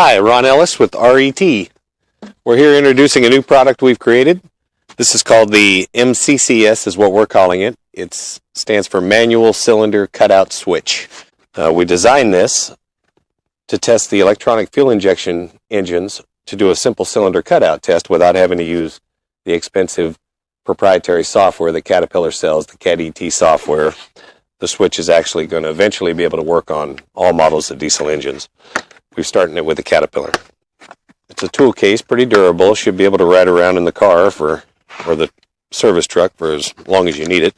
Hi, Ron Ellis with RET. We're here introducing a new product we've created. This is called the MCCS is what we're calling it. It stands for Manual Cylinder Cutout Switch. We designed this to test the electronic fuel injection engines to do a simple cylinder cutout test without having to use the expensive proprietary software that Caterpillar sells, the CAT-ET software. The switch is actually going to eventually be able to work on all models of diesel engines. We're starting it with the Caterpillar. It's a tool case, pretty durable. Should be able to ride around in the car or the service truck for as long as you need it.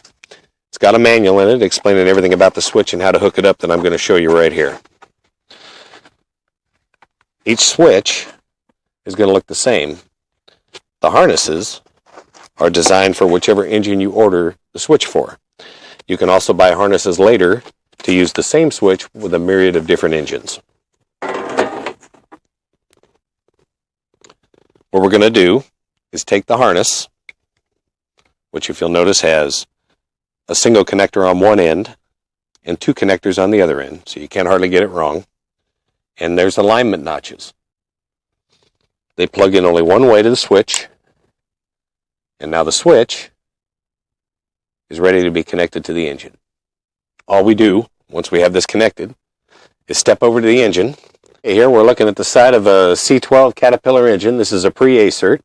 It's got a manual in it explaining everything about the switch and how to hook it up that I'm going to show you right here. Each switch is going to look the same. The harnesses are designed for whichever engine you order the switch for. You can also buy harnesses later to use the same switch with a myriad of different engines. What we're going to do is take the harness, which if you'll notice has a single connector on one end and two connectors on the other end, so you can't hardly get it wrong. And there's alignment notches. They plug in only one way to the switch, and now the switch is ready to be connected to the engine. All we do, once we have this connected, is step over to the engine. Here we're looking at the side of a C12 Caterpillar engine. This is a pre-ACERT,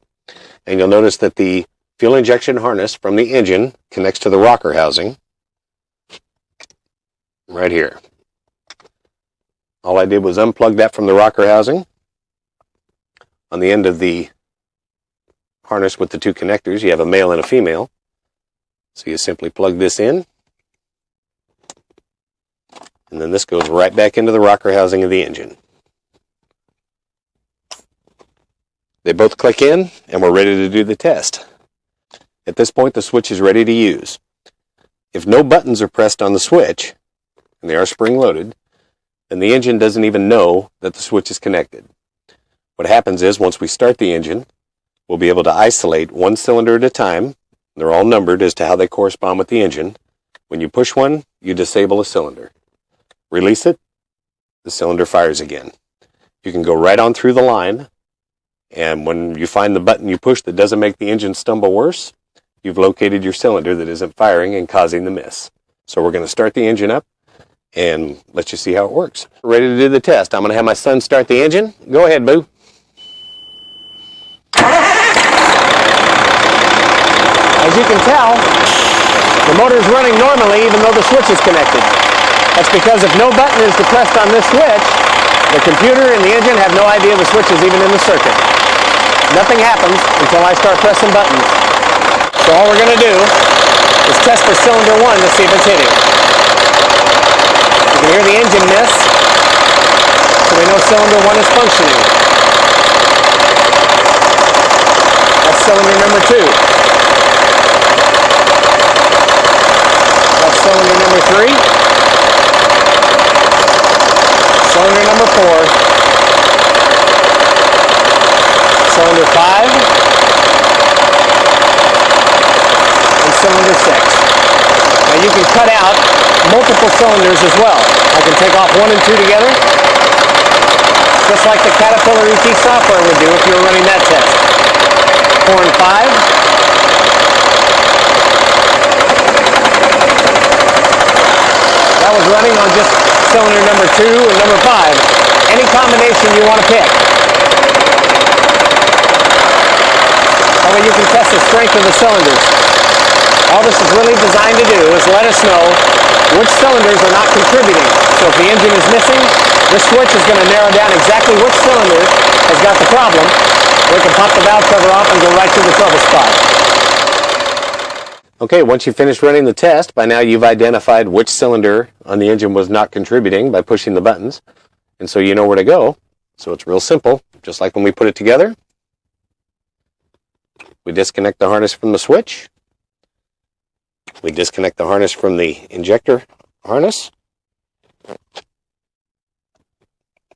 and you'll notice that the fuel injection harness from the engine connects to the rocker housing right here. All I did was unplug that from the rocker housing. On the end of the harness with the two connectors, you have a male and a female. So you simply plug this in, and then this goes right back into the rocker housing of the engine. They both click in, and we're ready to do the test. At this point, the switch is ready to use. If no buttons are pressed on the switch, and they are spring-loaded, then the engine doesn't even know that the switch is connected. What happens is, once we start the engine, we'll be able to isolate one cylinder at a time. They're all numbered as to how they correspond with the engine. When you push one, you disable a cylinder. Release it, the cylinder fires again. You can go right on through the line, and when you find the button you push that doesn't make the engine stumble worse, you've located your cylinder that isn't firing and causing the miss. So we're going to start the engine up and let you see how it works. Ready to do the test. I'm going to have my son start the engine. Go ahead, boo. As you can tell, the motor is running normally even though the switch is connected. That's because if no button is depressed on this switch, the computer and the engine have no idea the switch is even in the circuit. Nothing happens until I start pressing buttons. So all we're going to do is test for cylinder 1 to see if it's hitting. You can hear the engine miss, so we know cylinder 1 is functioning. That's cylinder number 2. That's cylinder number 3. Cylinder number 4. Cylinder 5. And cylinder 6. Now you can cut out multiple cylinders as well. I can take off 1 and 2 together, just like the Caterpillar ET software would do if you were running that test. 4 and 5. That was running on just cylinder number 2 and number 5. Any combination you want to pick. That way you can test the strength of the cylinders. All this is really designed to do is let us know which cylinders are not contributing. So if the engine is missing, this switch is going to narrow down exactly which cylinder has got the problem. We can pop the valve cover off and go right to the trouble spot. Okay, once you finish running the test, by now you've identified which cylinder on the engine was not contributing by pushing the buttons, and so you know where to go. So it's real simple, just like when we put it together. We disconnect the harness from the switch. We disconnect the harness from the injector harness,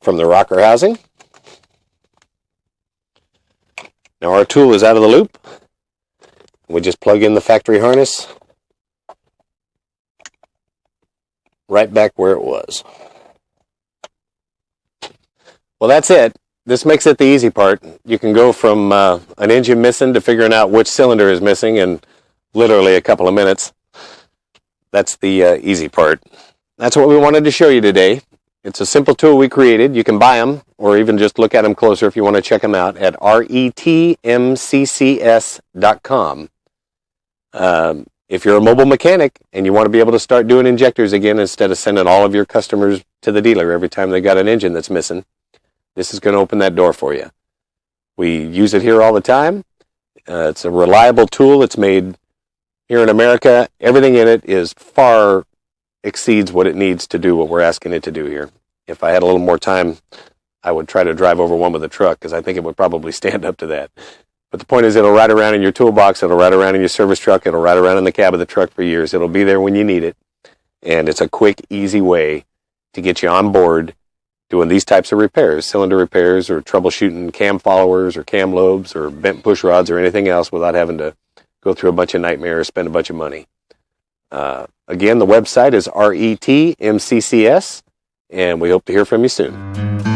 from the rocker housing. Now our tool is out of the loop. We just plug in the factory harness right back where it was. Well, that's it. this makes it the easy part. You can go from an engine missing to figuring out which cylinder is missing in literally a couple of minutes. That's the easy part. That's what we wanted to show you today. It's a simple tool we created. You can buy them or even just look at them closer if you want to check them out at retmccs.com. If you're a mobile mechanic and you want to be able to start doing injectors again instead of sending all of your customers to the dealer every time they got an engine that's missing, this is going to open that door for you. We use it here all the time. It's a reliable tool. It's made here in America. Everything in it is far exceeds what it needs to do what we're asking it to do here. If I had a little more time, I would try to drive over one with a truck because I think it would probably stand up to that. But the point is, it'll ride around in your toolbox, it'll ride around in your service truck, it'll ride around in the cab of the truck for years. It'll be there when you need it. And it's a quick, easy way to get you on board doing these types of repairs, cylinder repairs, or troubleshooting cam followers or cam lobes or bent push rods or anything else without having to go through a bunch of nightmares, spend a bunch of money. Again, the website is retmccs, and we hope to hear from you soon.